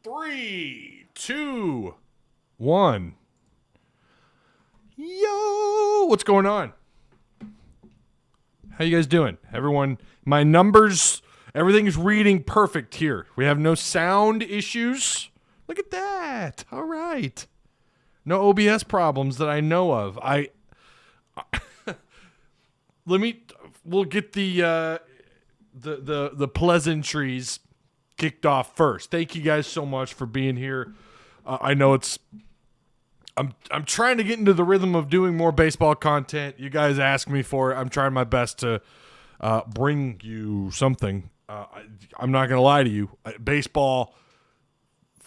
3, 2, 1. Yo, what's going on? How you guys doing? Everyone, my numbers, everything's reading perfect here. We have no sound issues. Look at that. All right. No OBS problems that I know of. We'll get the pleasantries kicked off first. Thank you guys so much for being here. I know I'm trying to get into the rhythm of doing more baseball content. You guys ask me for it. I'm trying my best to bring you something. I'm not going to lie to you. Baseball,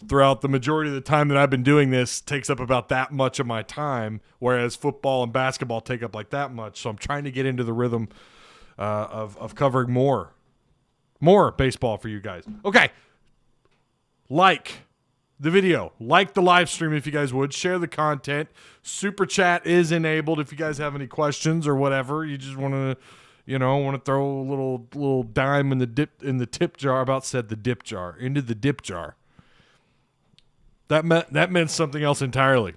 throughout the majority of the time that I've been doing this, takes up about that much of my time, whereas football and basketball take up like that much. So I'm trying to get into the rhythm of covering more baseball for you guys. Okay. Like the video. Like the live stream if you guys would. Share the content. Super chat is enabled if you guys have any questions or whatever. You just want to, throw a little dime in the tip jar. About said the dip jar. Into the dip jar. That meant something else entirely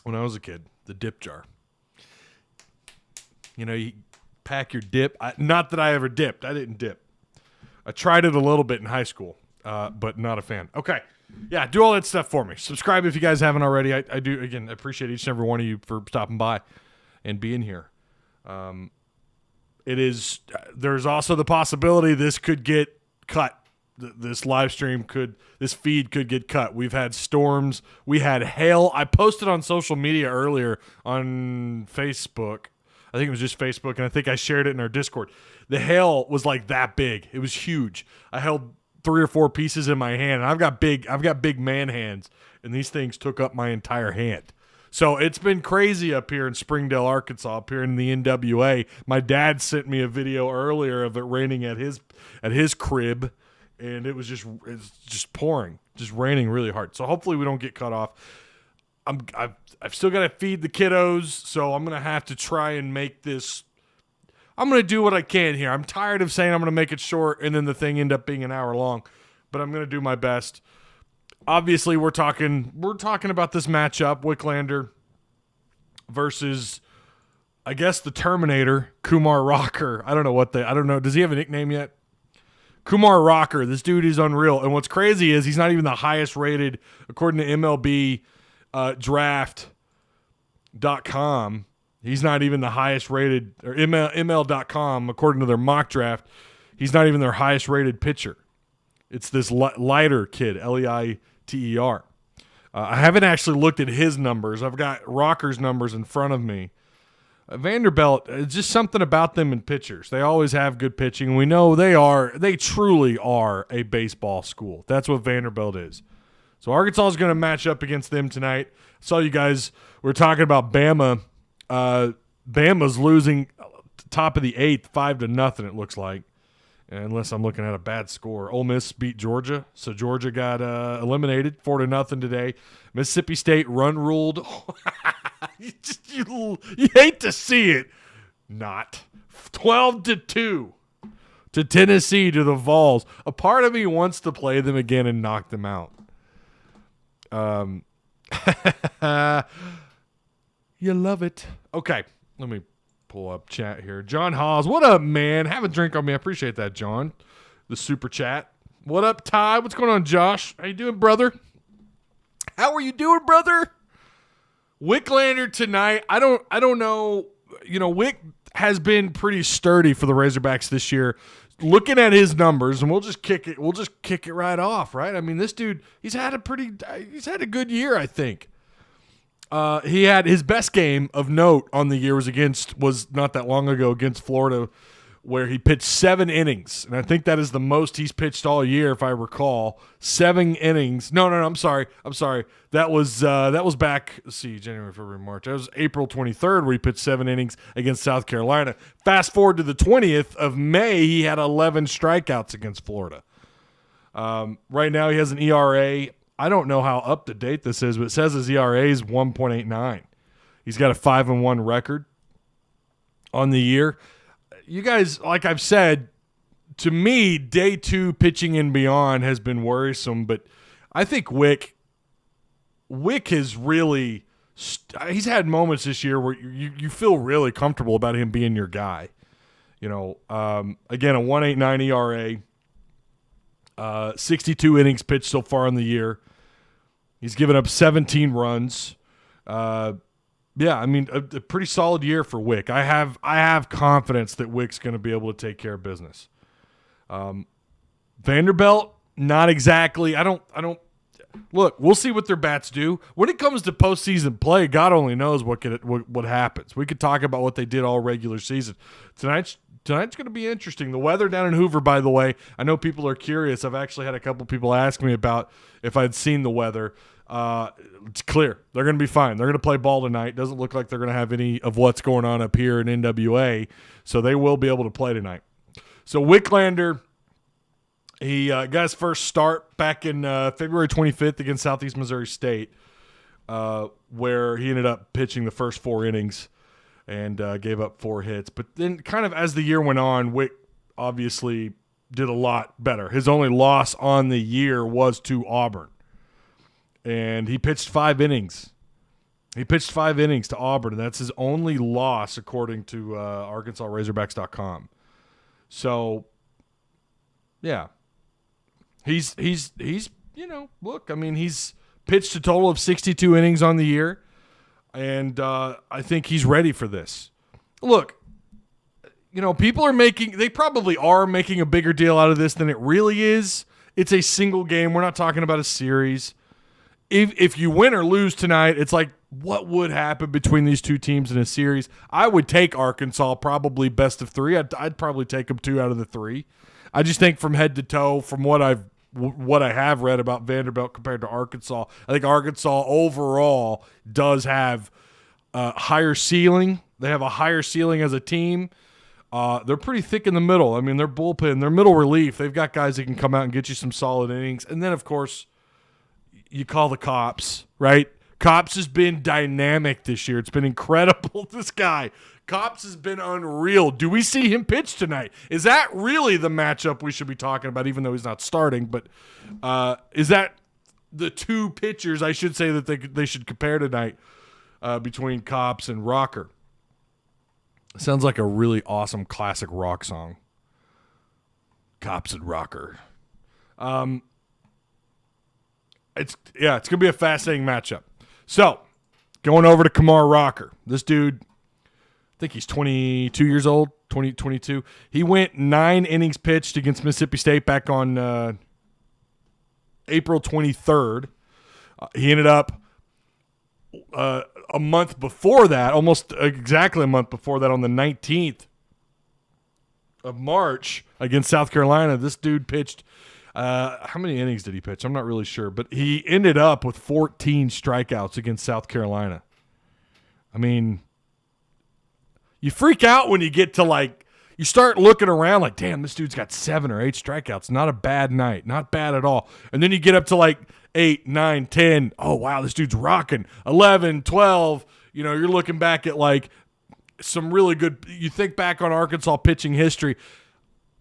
when I was a kid. The dip jar. You pack your dip. Not that I ever dipped. I didn't dip. I tried it a little bit in high school, but not a fan. Okay. Yeah, do all that stuff for me. Subscribe if you guys haven't already. I do, again, appreciate each and every one of you for stopping by and being here. There's also the possibility this could get cut. This live stream this feed could get cut. We've had storms. We had hail. I posted on social media earlier on Facebook. I think it was just Facebook, and I think I shared it in our Discord. The hail was like that big. It was huge. I held 3 or 4 pieces in my hand, and I've got big man hands, and these things took up my entire hand. So it's been crazy up here in Springdale, Arkansas, up here in the NWA. My dad sent me a video earlier of it raining at his crib, and it's just pouring, just raining really hard. So hopefully we don't get cut off. I've still got to feed the kiddos, so I'm going to have to try and make this. I'm going to do what I can here. I'm tired of saying I'm going to make it short and then the thing end up being an hour long, but I'm going to do my best. Obviously, we're talking about this matchup, Wicklander versus, I guess, the Terminator, Kumor Rocker. I don't know. Does he have a nickname yet? Kumor Rocker. This dude is unreal. And what's crazy is he's not even the highest rated, according to MLB draft.com. He's not even the highest rated, or ML.com, according to their mock draft. He's not even their highest rated pitcher. It's this Leiter kid, Leiter. I haven't actually looked at his numbers. I've got Rocker's numbers in front of me. Vanderbilt, it's just something about them in pitchers. They always have good pitching. We know they truly are a baseball school. That's what Vanderbilt is. So Arkansas is going to match up against them tonight. Saw you guys were talking about Bama. Bama's losing top of the 8th, 5-0, it looks like. Unless I'm looking at a bad score. Ole Miss beat Georgia, so Georgia got eliminated 4-0 today. Mississippi State run-ruled. you hate to see it. Not. 12-2 to Tennessee, to the Vols. A part of me wants to play them again and knock them out. You love it. Okay, let me pull up chat here. John Hawes, what up, man? Have a drink on me. I appreciate that, John. The super chat. What up, Ty? What's going on, Josh? How you doing, brother? How are you doing, brother? Wicklander tonight. I don't know. Wick has been pretty sturdy for the Razorbacks this year. Looking at his numbers, and we'll just kick it right off, right? I mean, this dude, he's had a good year, I think. He had his best game of note on the year was not that long ago against Florida, where he pitched 7 innings. And I think that is the most he's pitched all year, if I recall. 7 innings. No, I'm sorry. That was back, let's see, January, February, March. That was April 23rd where he pitched 7 innings against South Carolina. Fast forward to the 20th of May, he had 11 strikeouts against Florida. Right now he has an ERA. I don't know how up to date this is, but it says his ERA is 1.89. He's got a 5-1 record on the year. You guys, like I've said, to me, day 2 pitching and beyond has been worrisome, but I think Wick has really he's had moments this year where you feel really comfortable about him being your guy. Again, a 1.89 ERA, 62 innings pitched so far in the year. He's given up 17 runs. A pretty solid year for Wick. I have confidence that Wick's going to be able to take care of business. Vanderbilt, not exactly. I don't look. We'll see what their bats do when it comes to postseason play. God only knows what happens. We could talk about what they did all regular season. Tonight's going to be interesting. The weather down in Hoover, by the way, I know people are curious. I've actually had a couple people ask me about if I'd seen the weather. It's clear. They're going to be fine. They're going to play ball tonight. Doesn't look like they're going to have any of what's going on up here in NWA, so they will be able to play tonight. So Wicklander, he got his first start back in February 25th against Southeast Missouri State, where he ended up pitching the first 4 innings and gave up 4 hits. But then kind of as the year went on, Wick obviously did a lot better. His only loss on the year was to Auburn. And he pitched 5 innings. He pitched 5 innings to Auburn, and that's his only loss according to ArkansasRazorbacks.com. So, yeah. He's look, I mean, he's pitched a total of 62 innings on the year. And I think he's ready for this. Look, people they probably are making a bigger deal out of this than it really is. It's a single game. We're not talking about a series. If you win or lose tonight, it's like, what would happen between these two teams in a series? I would take Arkansas probably best of 3. I'd probably take them 2 out of the 3. I just think from head to toe, from what I have read about Vanderbilt compared to Arkansas, I think Arkansas overall does have a higher ceiling. They have a higher ceiling as a team. They're pretty thick in the middle. I mean, their bullpen, their middle relief, they've got guys that can come out and get you some solid innings. And then, of course, you call the Cops, right? Cops has been dynamic this year. It's been incredible. This guy, Cops has been unreal. Do we see him pitch tonight? Is that really the matchup we should be talking about, even though he's not starting? But is that the 2 pitchers, I should say, that they should compare tonight between Cops and Rocker? Sounds like a really awesome classic rock song. Cops and Rocker. It's going to be a fascinating matchup. So, going over to Kumor Rocker. This dude, I think he's 22 years old, 22. He went 9 innings pitched against Mississippi State back on April 23rd. He ended up a month before that, almost exactly a month before that, on the 19th of March against South Carolina. This dude pitched how many innings did he pitch? I'm not really sure, but he ended up with 14 strikeouts against South Carolina. I mean, you freak out when you get to you start looking around like, damn, this dude's got 7 or 8 strikeouts. Not a bad night. Not bad at all. And then you get up to 8, 9, 10. Oh, wow, this dude's rocking. 11, 12. You're looking back at some really good – you think back on Arkansas pitching history.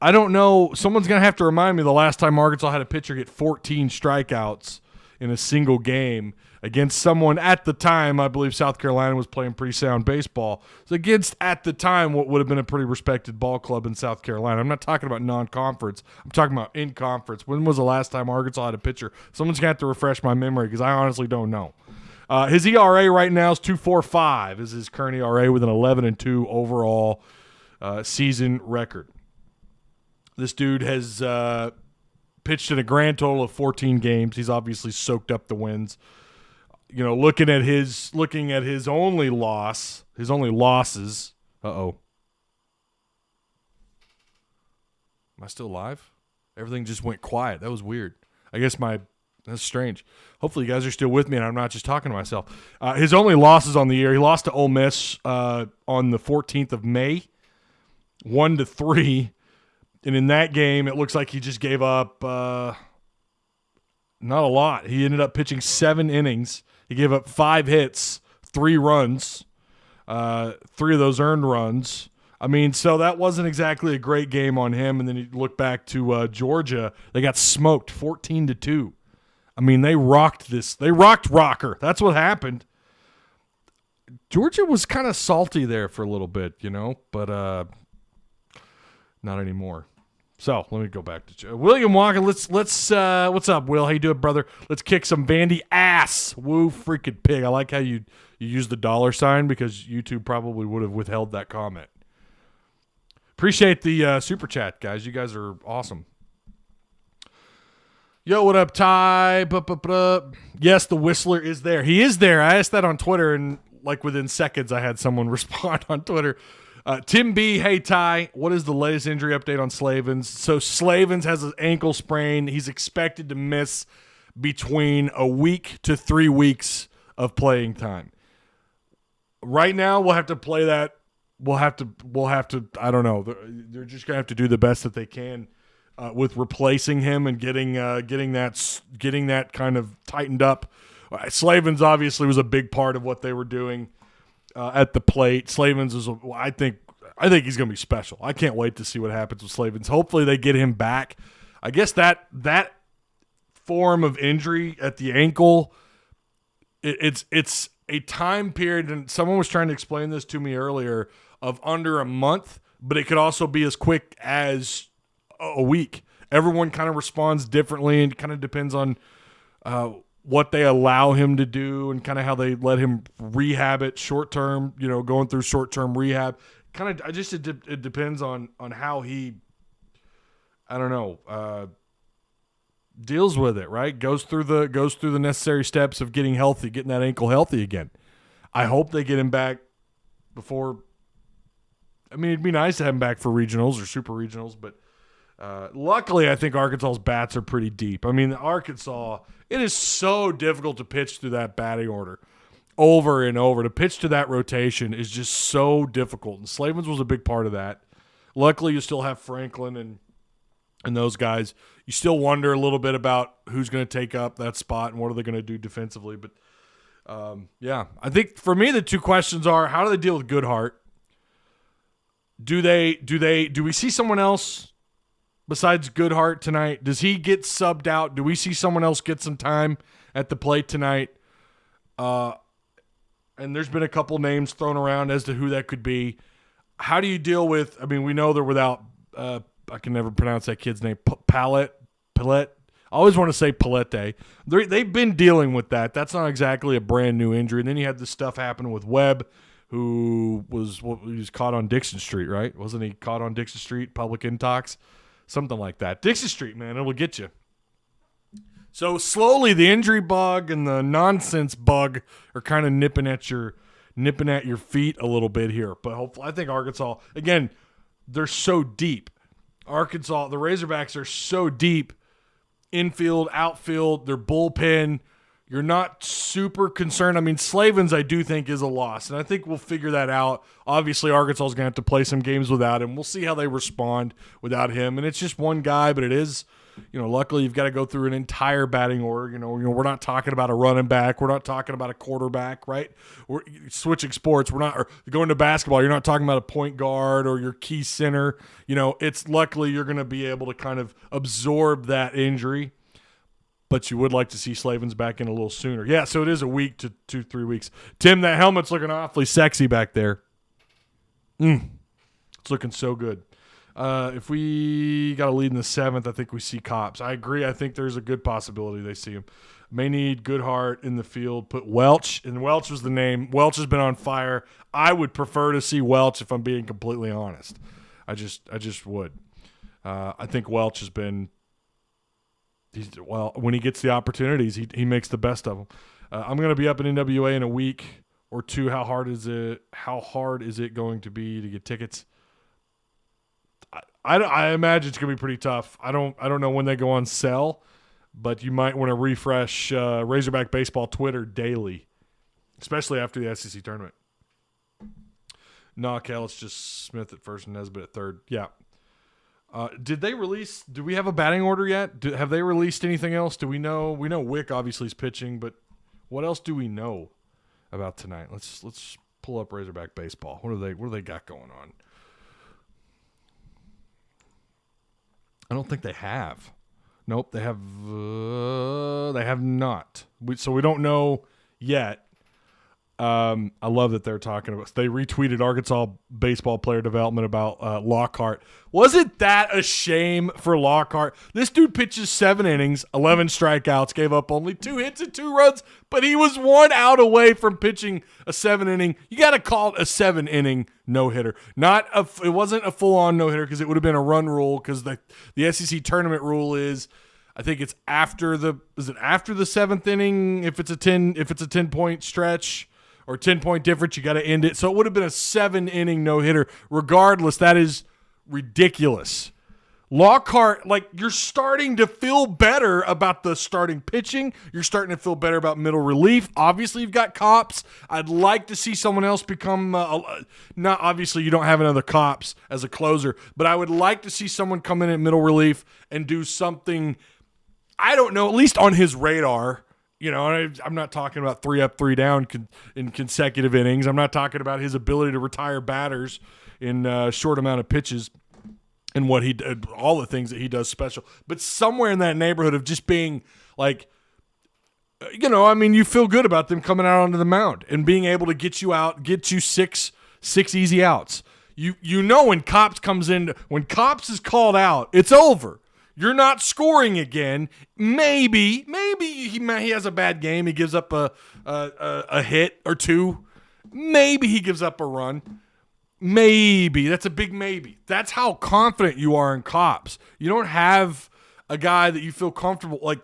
I don't know. Someone's going to have to remind me the last time Arkansas had a pitcher get 14 strikeouts in a single game against someone at the time. I believe South Carolina was playing pretty sound baseball. So against, at the time, what would have been a pretty respected ball club in South Carolina. I'm not talking about non-conference. I'm talking about in conference. When was the last time Arkansas had a pitcher? Someone's going to have to refresh my memory because I honestly don't know. His ERA right now is 2.45 is his current ERA with an 11-2 overall season record. This dude has pitched in a grand total of 14 games. He's obviously soaked up the wins. Looking at his only losses. Uh-oh. Am I still live? Everything just went quiet. That was weird. I guess that's strange. Hopefully you guys are still with me and I'm not just talking to myself. His only losses on the year, he lost to Ole Miss on the 14th of May, 1-3. And in that game, it looks like he just gave up not a lot. He ended up pitching 7 innings. He gave up 5 hits, 3 runs, 3 of those earned runs. I mean, so that wasn't exactly a great game on him. And then you look back to Georgia. They got smoked 14-2. I mean, they rocked this. They rocked Rocker. That's what happened. Georgia was kind of salty there for a little bit, but not anymore. So let me go back to William Walker. Let's what's up, Will? How you doing, brother? Let's kick some Vandy ass. Woo freaking pig. I like how you use the $ because YouTube probably would have withheld that comment. Appreciate the super chat, guys. You guys are awesome. Yo, what up, Ty? Yes, the Whistler is there. He is there. I asked that on Twitter, and like within seconds, I had someone respond on Twitter. Tim B, hey, Ty, what is the latest injury update on Slavens? So Slavens has an ankle sprain. He's expected to miss between a week to 3 weeks of playing time. Right now, we'll have to play that. We'll have to. I don't know. They're just gonna have to do the best that they can with replacing him and getting that kind of tightened up. Slavens obviously was a big part of what they were doing at the plate. Slavens is, I think he's going to be special. I can't wait to see what happens with Slavens. Hopefully they get him back. I guess that form of injury at the ankle, it's a time period, and someone was trying to explain this to me earlier, of under a month, but it could also be as quick as a week. Everyone kind of responds differently, and it kind of depends on what they allow him to do and kind of how they let him rehab it short term, going through short term rehab. Kind of, it depends on how he, I don't know, deals with it, right? Goes through the necessary steps of getting healthy, getting that ankle healthy again. I hope they get him back before. I mean, it'd be nice to have him back for regionals or super regionals, but luckily, I think Arkansas's bats are pretty deep. I mean, Arkansas, it is so difficult to pitch through that batting order over and over. To pitch to that rotation is just so difficult, and Slavens was a big part of that. Luckily, you still have Franklin and those guys. You still wonder a little bit about who's going to take up that spot and what are they going to do defensively. But, yeah, I think for me the two questions are, how do they deal with Goodhart? Do we see someone else besides Goodhart tonight? Does he get subbed out? Do we see someone else get some time at the plate tonight? And there's been a couple names thrown around as to who that could be. How do you deal with, I mean, we know they're without, I can never pronounce that kid's name, Palette. I always want to say Palette. They've been dealing with that. That's not exactly a brand new injury. And then you had this stuff happen with Webb, who was caught on Dixon Street, right? Wasn't he caught on Dixon Street, public intox? Something like that. Dixon Street, man, it'll get you. So slowly the injury bug and the nonsense bug are kind of nipping at your feet a little bit here. But hopefully, I think Arkansas, again, they're so deep. Arkansas, the Razorbacks are so deep, infield, outfield, their bullpen. You're not super concerned. I mean, Slavens, I do think, is a loss, and I think we'll figure that out. Obviously, Arkansas is going to have to play some games without him. We'll see how they respond without him, and it's just one guy, but it is, luckily you've got to go through an entire batting order. We're not talking about a running back. We're not talking about a quarterback, right? We're switching sports. We're not, or going to basketball, you're not talking about a point guard or your key center. It's luckily you're going to be able to kind of absorb that injury. But you would like to see Slavens back in a little sooner. Yeah, so it is a week to 2-3 weeks. Tim, that helmet's looking awfully sexy back there. It's looking so good. If we got a lead in the 7th, I think we see Cops. I agree. I think there's a good possibility they see him. May need Goodhart in the field. Put Welch, and Welch was the name. Welch has been on fire. I would prefer to see Welch if I'm being completely honest. I just would. I think Welch has been – when he gets the opportunities, he makes the best of them. I'm going to be up in NWA in a week or two. How hard is it going to be to get tickets? I imagine it's going to be pretty tough. I don't know when they go on sale, but you might want to refresh Razorback Baseball Twitter daily, especially after the SEC tournament. No, Cal, it's just Smith at first and Nesbitt at third. Yeah. Do we have a batting order yet? Have they released anything else? Do we know? We know Wick obviously is pitching, but what else do we know about tonight? Let's pull up Razorback Baseball. What do they got going on? I don't think they have. Nope, they have not. So we don't know yet. I love that they're talking about. They retweeted Arkansas baseball player development about Lockhart. Wasn't that a shame for Lockhart? This dude pitches 7 innings, 11 strikeouts, gave up only 2 hits and 2 runs, but he was 1 out away from pitching a 7-inning. You got to call it a 7-inning no-hitter. It wasn't a full-on no-hitter because it would have been a run rule because the SEC tournament rule is. I think it's after the 7th inning if it's a 10-point stretch. Or 10-point difference, you got to end it. So it would have been a 7-inning no-hitter. Regardless, that is ridiculous. Lockhart, you're starting to feel better about the starting pitching. You're starting to feel better about middle relief. Obviously, you've got Cops. I'd like to see someone else become not obviously you don't have another Cops as a closer, but I would like to see someone come in at middle relief and do something, I don't know, at least on his radar. I'm not talking about 3 up, 3 down in consecutive innings. I'm not talking about his ability to retire batters in a short amount of pitches and what he did, all the things that he does special. But somewhere in that neighborhood of just being you feel good about them coming out onto the mound and being able to get you six easy outs. When Cops comes in, when Cops is called out, it's over. You're not scoring again. Maybe he has a bad game. He gives up a hit or 2. Maybe he gives up a run. Maybe. That's a big maybe. That's how confident you are in Cops. You don't have a guy that you feel comfortable. Like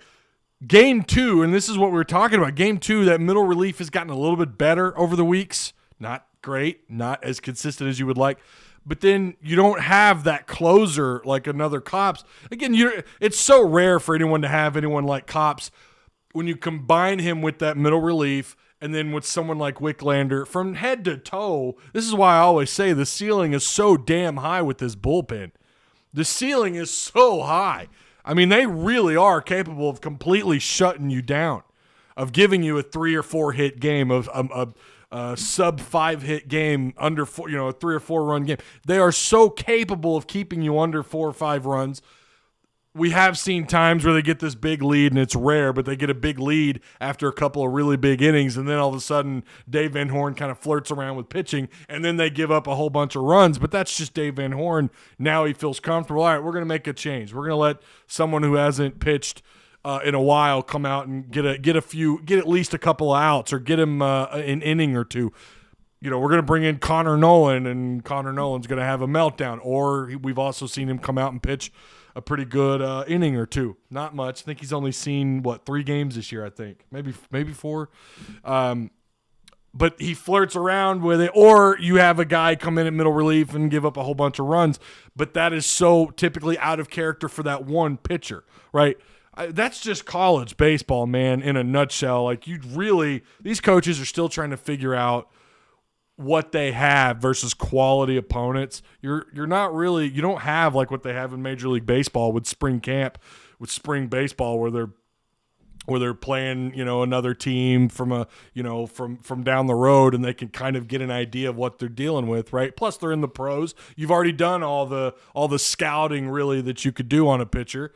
game 2, and this is what we were talking about. Game 2, that middle relief has gotten a little bit better over the weeks. Not great. Not as consistent as you would like. But then you don't have that closer like another Cops. Again, it's so rare for anyone to have anyone like Cops. When you combine him with that middle relief and then with someone like Wicklander, from head to toe, this is why I always say the ceiling is so damn high with this bullpen. The ceiling is so high. I mean, they really are capable of completely shutting you down, of giving you a 3 or 4 hit game, of sub 5 hit game, under 4, a 3 or 4 run game. They are so capable of keeping you under 4 or 5 runs. We have seen times where they get this big lead, and it's rare, but they get a big lead after a couple of really big innings, and then all of a sudden Dave Van Horn kind of flirts around with pitching, and then they give up a whole bunch of runs. But that's just Dave Van Horn. Now he feels comfortable. All right, we're going to make a change. We're going to let someone who hasn't pitched in a while come out and get at least a couple of outs, or get him an inning or 2. We're going to bring in Connor Nolan, and Connor Nolan's going to have a meltdown. Or we've also seen him come out and pitch a pretty good inning or 2. Not much. I think he's only seen 3 games this year. I think maybe 4. But he flirts around with it. Or you have a guy come in at middle relief and give up a whole bunch of runs. But that is so typically out of character for that one pitcher, right? That's just college baseball, man, in a nutshell. These coaches are still trying to figure out what they have versus quality opponents. You don't have like what they have in Major League Baseball with spring camp, with spring baseball, where they're playing, another team from from down the road, and they can kind of get an idea of what they're dealing with, right? Plus they're in the pros. You've already done all the scouting really that you could do on a pitcher.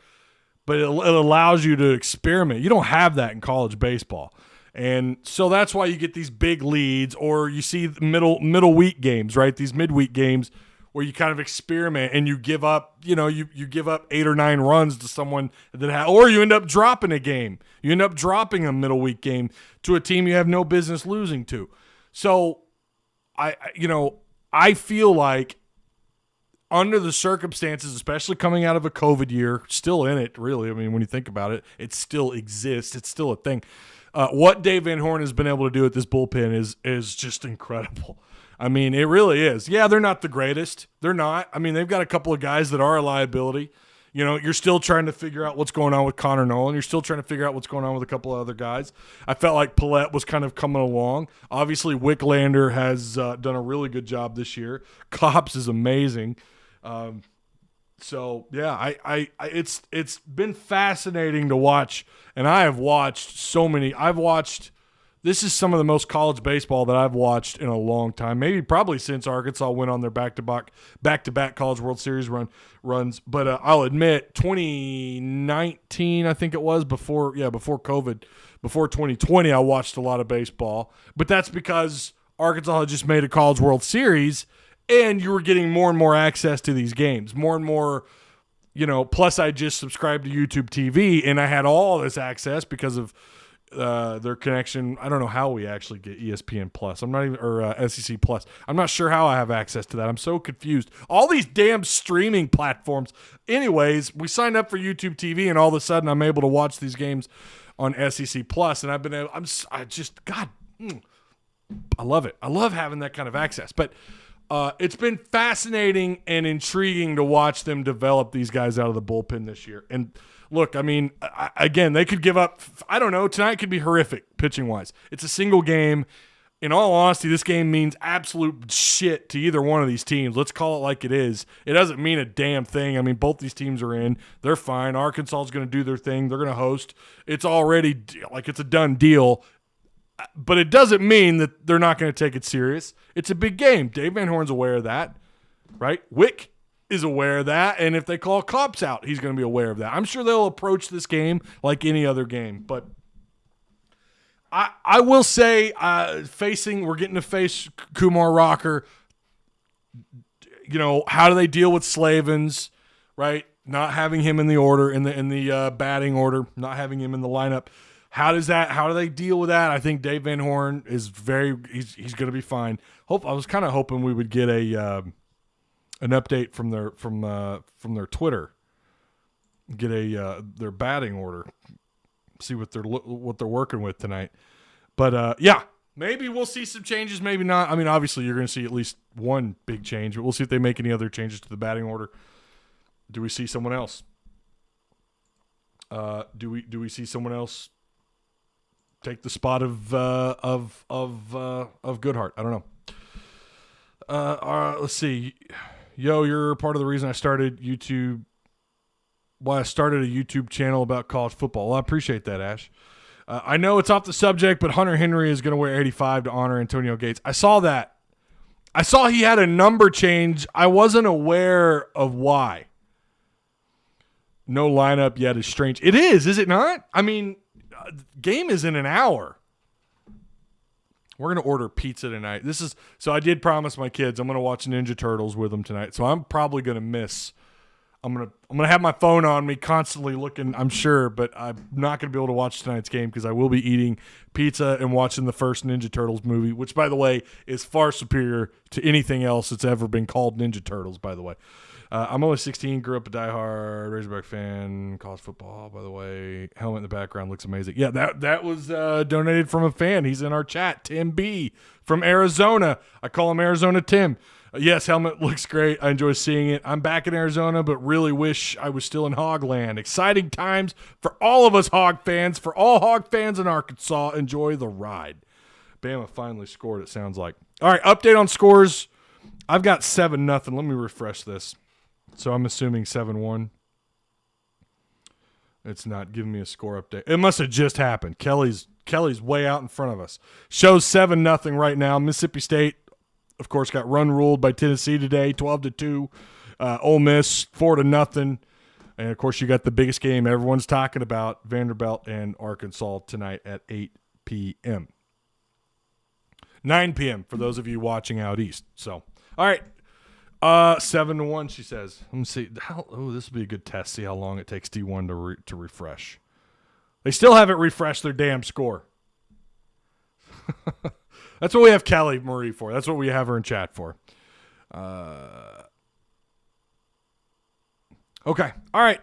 But it allows you to experiment. You don't have that in college baseball. And so that's why you get these big leads, or you see middle week games, right? These midweek games where you kind of experiment and you give up, you give up 8 or 9 runs to someone or you end up dropping a game. You end up dropping a middle week game to a team you have no business losing to. So I feel like, under the circumstances, especially coming out of a COVID year, still in it, really. I mean, when you think about it, it still exists. It's still a thing. What Dave Van Horn has been able to do with this bullpen is just incredible. I mean, it really is. Yeah, they're not the greatest. They're not. I mean, they've got a couple of guys that are a liability. You're still trying to figure out what's going on with Connor Nolan. You're still trying to figure out what's going on with a couple of other guys. I felt like Paulette was kind of coming along. Obviously, Wicklander has done a really good job this year. Cops is amazing. So yeah, it's been fascinating to watch, and I have watched so many. I've watched This is some of the most college baseball that I've watched in a long time. Maybe probably since Arkansas went on their back-to-back College World Series runs. But I'll admit, 2019, I think it was, before COVID, before 2020, I watched a lot of baseball. But that's because Arkansas had just made a College World Series, and you were getting more and more access to these games, more and more. Plus I just subscribed to YouTube TV, and I had all this access because of their connection. I don't know how we actually get ESPN Plus. I'm not even, or SEC Plus. I'm not sure how I have access to that. I'm so confused. All these damn streaming platforms. Anyways, we signed up for YouTube TV, and all of a sudden I'm able to watch these games on SEC Plus, and I've been able. I love it. I love having that kind of access, but. It's been fascinating and intriguing to watch them develop these guys out of the bullpen this year. And look, I mean, again, they could give up. I don't know. Tonight could be horrific pitching-wise. It's a single game. In all honesty, this game means absolute shit to either one of these teams. Let's call it like it is. It doesn't mean a damn thing. I mean, both these teams are in. They're fine. Arkansas is going to do their thing. They're going to host. It's already like it's a done deal. But it doesn't mean that they're not going to take it serious. It's a big game. Dave Van Horn's aware of that, right? Wick is aware of that, and if they call cops out, he's going to be aware of that. I'm sure they'll approach this game like any other game. But I will say, we're getting to face Kumor Rocker. How do they deal with Slavens, right? Not having him in the order, in the batting order, not having him in the lineup. How do they deal with that? I think Dave Van Horn is he's going to be fine. I was kind of hoping we would get an update from their Twitter, get their batting order, see what they're working with tonight. But maybe we'll see some changes, maybe not. I mean, obviously you're going to see at least one big change, but we'll see if they make any other changes to the batting order. Do we see someone else? Do we see someone else take the spot of Goodhart? I don't know. Let's see. Yo, you're part of the reason I started YouTube. Why I started a YouTube channel about college football. Well, I appreciate that, Ash. I know it's off the subject, but Hunter Henry is going to wear 85 to honor Antonio Gates. I saw that. I saw he had a number change. I wasn't aware of why. No lineup yet is strange. It is it not? I mean, game is in an hour. We're going to order pizza tonight. So I did promise my kids I'm going to watch Ninja Turtles with them tonight. So I'm probably going to miss. I'm going to have my phone on me constantly looking, I'm sure, but I'm not going to be able to watch tonight's game because I will be eating pizza and watching the first Ninja Turtles movie, which, by the way, is far superior to anything else that's ever been called Ninja Turtles, by the way. I'm only 16, grew up a diehard Razorback fan, college football, by the way. Helmet in the background looks amazing. Yeah, that was donated from a fan. He's in our chat, Tim B. from Arizona. I call him Arizona Tim. Yes, helmet looks great. I enjoy seeing it. I'm back in Arizona, but really wish I was still in Hogland. Exciting times for all of us Hog fans. For all Hog fans in Arkansas, enjoy the ride. Bama finally scored, it sounds like. All right, update on scores. I've got 7-0. Let me refresh this. So I'm assuming 7-1. It's not giving me a score update. It must have just happened. Kelly's way out in front of us. Shows 7-0 right now. Mississippi State, of course, got run ruled by Tennessee today, 12-2. Ole Miss 4-0. And of course, you got the biggest game everyone's talking about, Vanderbilt and Arkansas tonight at 8 p.m. 9 p.m. for those of you watching out east. So, all right. 7-1, she says. Let me see. This will be a good test. See how long it takes D1 to refresh. They still haven't refreshed their damn score. That's what we have Kelly Marie for. That's what we have her in chat for. Okay. All right.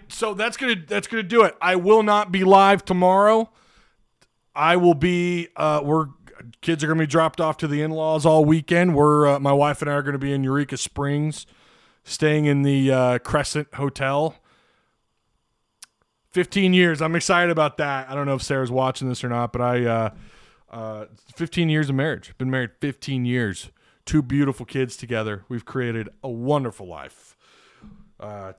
So that's gonna do it. I will not be live tomorrow. I will be. Kids are going to be dropped off to the in-laws all weekend. My wife and I are going to be in Eureka Springs, staying in the Crescent Hotel. 15 years. I'm excited about that. I don't know if Sarah's watching this or not, but 15 years of marriage. Been married 15 years. 2 beautiful kids together. We've created a wonderful life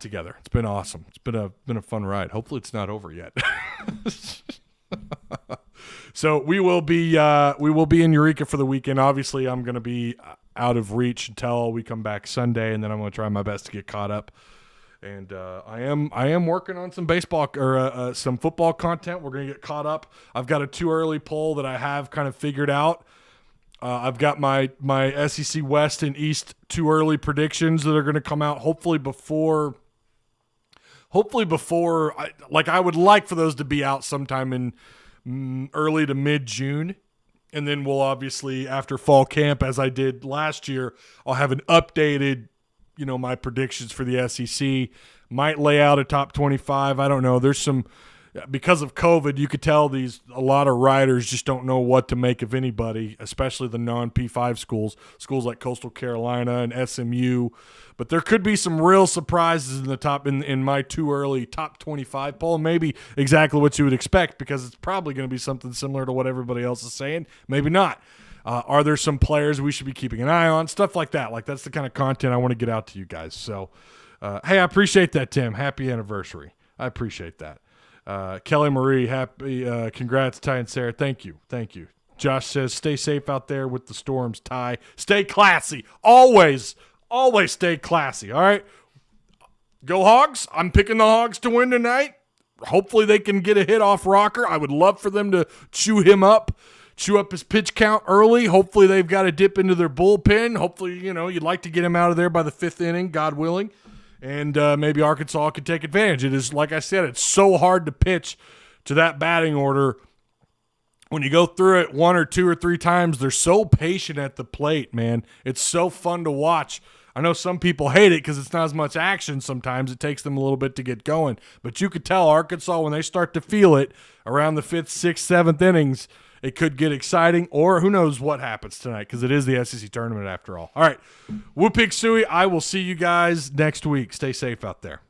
together. It's been awesome. It's been a fun ride. Hopefully it's not over yet. So we will be in Eureka for the weekend. Obviously, I'm going to be out of reach until we come back Sunday, and then I'm going to try my best to get caught up. And I am working on some baseball or some football content. We're going to get caught up. I've got a too early poll that I have kind of figured out. I've got my SEC West and East too early predictions that are going to come out hopefully before I would like for those to be out sometime in early to mid-June. And then we'll obviously, after fall camp, as I did last year, I'll have an updated, my predictions for the SEC. Might lay out a top 25. I don't know. There's some – because of COVID, you could tell a lot of writers just don't know what to make of anybody, especially the non-P5 schools like Coastal Carolina and SMU. But there could be some real surprises in the top in my too early top 25 poll. Maybe exactly what you would expect, because it's probably going to be something similar to what everybody else is saying. Maybe not. Are there some players we should be keeping an eye on? Stuff like that. Like, that's the kind of content I want to get out to you guys. So, hey, I appreciate that, Tim. Happy anniversary. I appreciate that. Kelly Marie, happy congrats, Ty and Sarah. Thank you. Josh says, stay safe out there with the storms, Ty. Stay classy. Always stay classy, all right? Go Hogs. I'm picking the Hogs to win tonight. Hopefully they can get a hit off Rocker. I would love for them to chew up his pitch count early. Hopefully they've got to dip into their bullpen. Hopefully, you'd like to get him out of there by the 5th inning, God willing. And maybe Arkansas could take advantage. It is, like I said, it's so hard to pitch to that batting order. When you go through it 1 or 2 or 3 times, they're so patient at the plate, man. It's so fun to watch. I know some people hate it because it's not as much action sometimes. It takes them a little bit to get going. But you could tell Arkansas, when they start to feel it around the 5th, 6th, 7th innings, it could get exciting, or who knows what happens tonight, because it is the SEC tournament after all. All right, Whoopig Suey, I will see you guys next week. Stay safe out there.